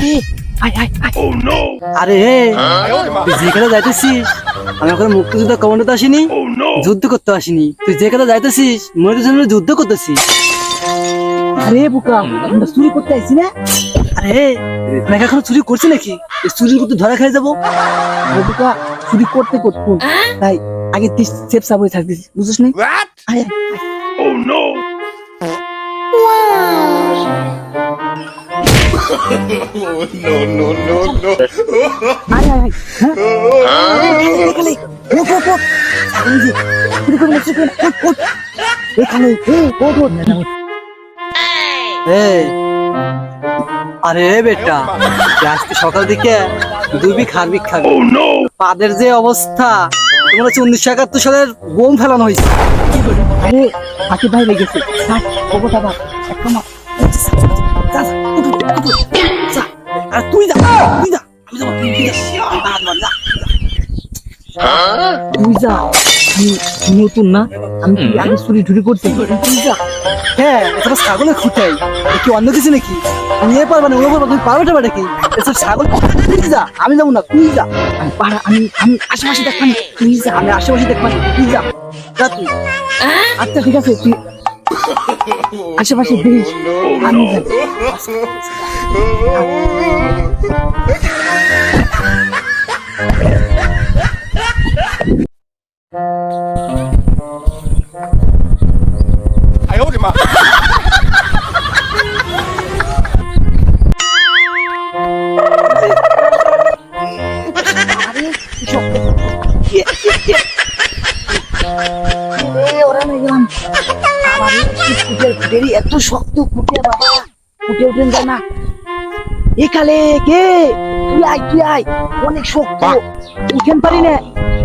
আরে আয় আয় আয় আরে তুই যেখানে যাইতেছিস আমি এখন মুক্তিযুদ্ধ কমান্ডোতে আসিনি যুদ্ধ করতে আসিনি তুই যেখানে যাইতেছিস মনে জন্য যুদ্ধ করতেছিস আরে বুকা আমরা চুরি করতে আইছি না আরে নাকি এখন চুরি করছি নাকি চুরি করতে ধরা খাই যাবো বুকা চুরি করতে করতে তাই আগে তুই সেফ সাবই থাকতিস বুঝছিস না আয় আয় আয় আরে বেটা আজকে সকাল দিকে দুবি খাবি খাবি পাদের যে অবস্থা মনে হচ্ছে 1971 সালের বোম ফেলানো হয়েছে আরে হাতি ভাই লেগেছে তুই যা তুই যা তুই যা নতুন না আমি আগে চুরি টুরি করতে তুই যা হ্যাঁ এটা ছাগলের খুঁটাই কি অন্য কিছু নাকি আমি এ পারবো না ও পারবো তুমি পারবে না কি এসব ছাগল তুই যা আমি যাবো না তুই যা আমি আশেপাশে দেখবানি তুই যা আমি আশেপাশে দেখবানি তুই যা যা তুই আচ্ছা ঠিক আছে তুই আশেপাশে দেখিস আমি যাই এত শক্ত ফুটে বাবা ফুটে উঠেন যায় না এখানে কে তুই আয় অনেক শক্ত উঠেন পারি না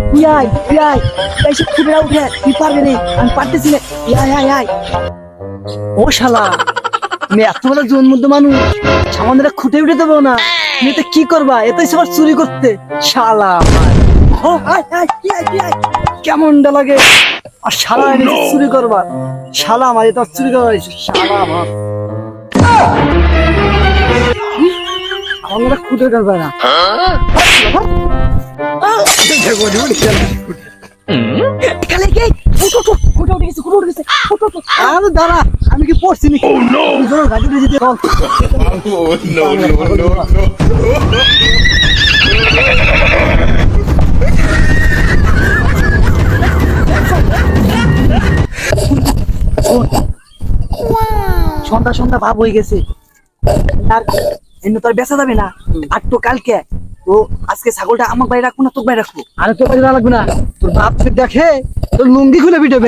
তুই আয় এসে ফুটে উঠে তুই পারবে না আমি পারতেছি না আয় ও শালা তুমি এত বড় জন্মুদ্দ মানুষ সামান্য খুঁটে উঠে দেবো না তুমি তো কি করবা এতই সবার চুরি করতে শালা ও আয় কেমনটা লাগে আর শালা এনেছে চুরি করবার শালা আমার এটা চুরি করবার শালা আমার আমরা খুঁজে করবে না দাঁড়া আমি কি পড়ছি সন্ধ্যা ভাব হয়ে গেছে আর এমনি তো আর বেচা যাবে না আর তো কালকে তো আজকে ছাগলটা আমার বাড়ি রাখবো না তোর বাড়ি রাখবো আরে তোর বাড়ি লাগবে না তোর বাপ দেখে তোর লুঙ্গি খুলে বিটবে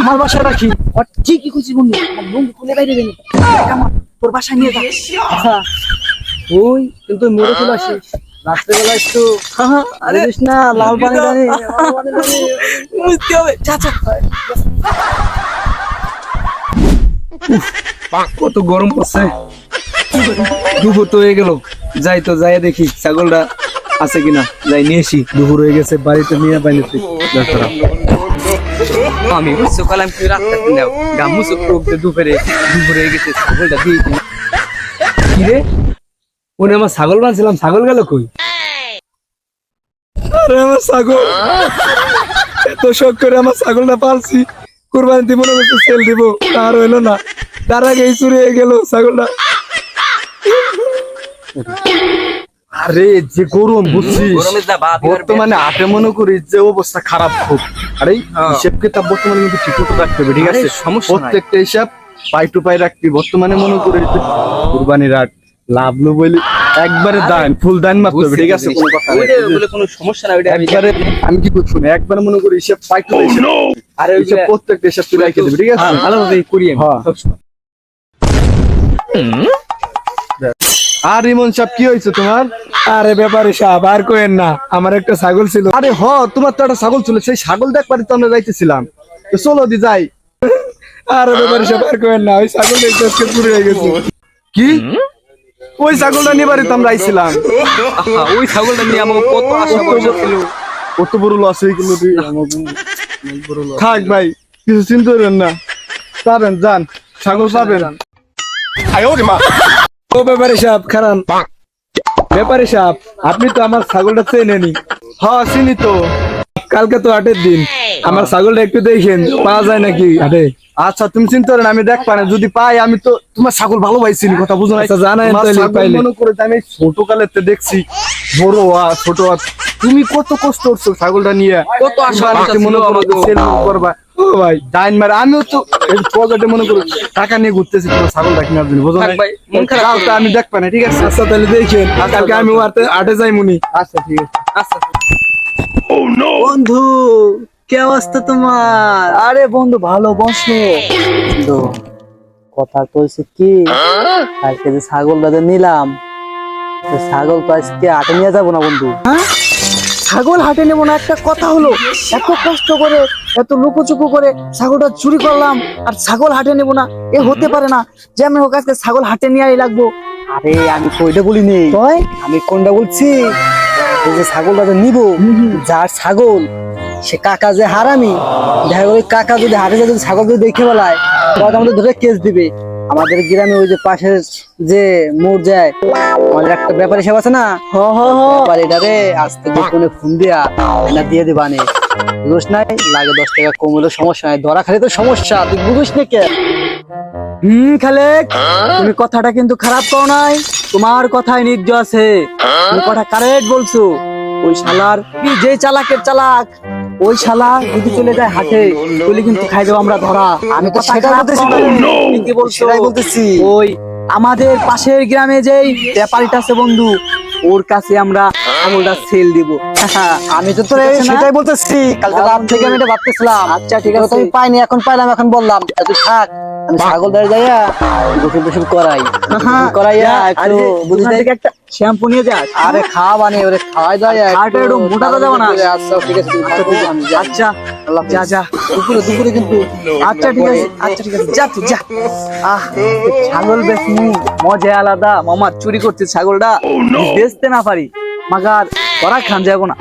আমার বাসায় রাখি ঠিকই খুশি বন্ধু লুঙ্গি খুলে বাইরে বেনি তোর বাসায় নিয়ে যা ওই কিন্তু মরে চলে আসিস রাত্রেবেলা একটু আরে না লাল পানি বুঝতে হবে কত গরম পড়ছে দুপুর তো হয়ে গেল যাই তো যাই দেখি ছাগলটা আছে কিনা যাই নিয়ে আসি দুপুর হয়ে গেছে বাড়িতে নিয়ে পাইনি আমি সকালে আমি রাস্তা কিনাও গামু চোখতে দুপুরে হয়ে গেছে ছাগলটা দিয়ে কি রে ওনে আমার ছাগল বানছিলাম ছাগল গেল কই আরে আমার ছাগল এত শখ করে আমার ছাগলটা পালছি কুরবানিতে মনে করতে সেল দিব তার হইলো না তার আগে চুরি হয়ে গেল ছাগলটা আরে যে গরম বুঝছিস বর্তমানে হাটে মনে করি যে অবস্থা খারাপ খুব আরে হিসেব কিতাব বর্তমানে কিন্তু ঠিক মতো রাখতে হবে ঠিক আছে প্রত্যেকটা হিসাব পাই টু পাই রাখবি বর্তমানে মনে করি কুরবানির হাট লাভ লো বলি একবারে দান ফুল দান মারতে হবে ঠিক আছে কোনো কথা নাই বলে কোনো সমস্যা না ওইটা একবারে আমি কি করব না একবার মনে করি হিসাব পাই টু পাই আরে ওই যে প্রত্যেকটা হিসাব তুই রাখতে দিবি ঠিক আছে ভালোভাবে করি আমি আর রিমন সাহেব কি হয়েছে তোমার আরে ব্যাপারে সাহেব আর কোয়েন না আমার একটা ছাগল ছিল আরে তোমার তো একটা ছাগল ছিল সেই ছাগল দেখবারে তো আমরা যাইতেছিলাম তো চলো দি যাই আরে ব্যাপারে সাহেব আর কোয়েন না ওই ছাগল দেখতে চুরি হয়ে গেছে কি ওই ছাগলটা নিবারে তো আমরা আইছিলাম ওই ছাগলটা নিয়ে আমার কত আশা ছিল কত বড় লস হয়ে গেল থাক ভাই কিছু চিন্তা করেন না পাবেন যান ছাগল পাবেন ও ব্যাপারে সাহেব খারান ব্যাপারী সাহেব, আপনি তো আমার ছাগলটা চেনেনি। হ্যাঁ চিনি তো, কালকে তো হাটের দিন, আমার ছাগলটা একটু দেখেন পাওয়া যায় নাকি হাটে। আচ্ছা তুমি চিন্তা করেন, আমি দেখ পারে যদি পাই, আমি তো তোমার ছাগল ভালোবাসি কথা বুঝো না। জানাই মনে করে আমি ছোট কালে দেখছি বড় ছোট তুমি কত কষ্ট করছো ছাগলটা নিয়ে, কত আশা মনে করবা। ও ভাই ডাইন মারে, আমিও তো পকেটে মনে করো টাকা নিয়ে ঘুরতেছি তোমার ছাগলটা কেনার জন্য, বুঝো না। আমি দেখ পাই না, ঠিক আছে। আচ্ছা তাহলে দেখেন, কালকে আমি আটে যাই মুনি। আচ্ছা ঠিক আছে। আচ্ছা বন্ধু, কি অবস্থা তোমার? আরে বন্ধু ভালো, বসো। বন্ধু কথা কইছি কি, কালকে যে ছাগলটা নিলাম, ছাগল তো আজকে হাটে নিয়ে যাবো না বন্ধু। ছাগল হাটে নেবো না একটা কথা হলো? এত কষ্ট করে এত লুকোচুকু করে ছাগলটা চুরি করলাম, আর ছাগল হাটে নেবো না? এ হতে পারে না, যে আমি হোক আজকে ছাগল হাটে নিয়ে লাগবো। আরে আমি কইটা বলিনি, আমি কোনটা বলছি, এই যে ছাগলটা নিবো, যার ছাগল সে কাকা যে হারামি, দেখা গেল কাকা যদি হাটে যদি ছাগল যদি দেখে বেলায়, তাহলে আমাদের ধরে কেস দিবে। আমাদের গ্রামে ওই যে পাশের যে মোড় যায়, আমাদের একটা ব্যাপারী সাহেব আছে না, ব্যাপারীটারে আজকে গোপনে ফোন দিয়া না দিয়ে দিবানে, বুঝিস নাই, লাগে 10 টাকা কম হলে সমস্যা নাই, ধরা খালি তো সমস্যা, তুই বুঝিস না কে? খালেক, তুমি কথাটা কিন্তু খারাপ করো নাই, তোমার কথায় নির্জ আছে, তুমি কথা কারেক্ট বলছো। ওই শালার কি যে চালাকের চালাক, ওই শালা যদি চলে যায় হাটে, তাহলে কিন্তু খাই দেবো আমরা ধরা। আমি তো সেটাই বলতেছি, কি বলছো? সেটাই বলতেছি। ওই আমাদের পাশের গ্রামে যেই ব্যাপারীটা আছে বন্ধু, ওর কাছে আমরা ছাগলটা সেল দিব। আমি তো তোর সেটাই বলতেছি, কালকে রাত থেকে আমি এটা ভাবতেছিলাম। আচ্ছা ঠিক আছে, তুমি পাইনি, এখন পাইলাম, এখন বললাম তুই থাক, আমি ছাগল ধরে যাইয়া গোসল টোসল করাইয়া একটু বুঝি একটা শ্যাম্পু নিয়ে যা। আরে খাওয়া বানিয়ে ওরে খাওয়াই যায়, খাওয়াটা একটু মোটা তো যাবো না। আচ্ছা ঠিক আছে, আচ্ছা যা যা, দুপুরে দুপুরে কিন্তু। আচ্ছা ঠিক আছে, আচ্ছা ঠিক আছে, যা তুই যা। ছাগল বেশ মজা আলাদা মামা, চুরি করছে ছাগলটা, বেচতে না পারি মাগার ওরা খান যাবো না।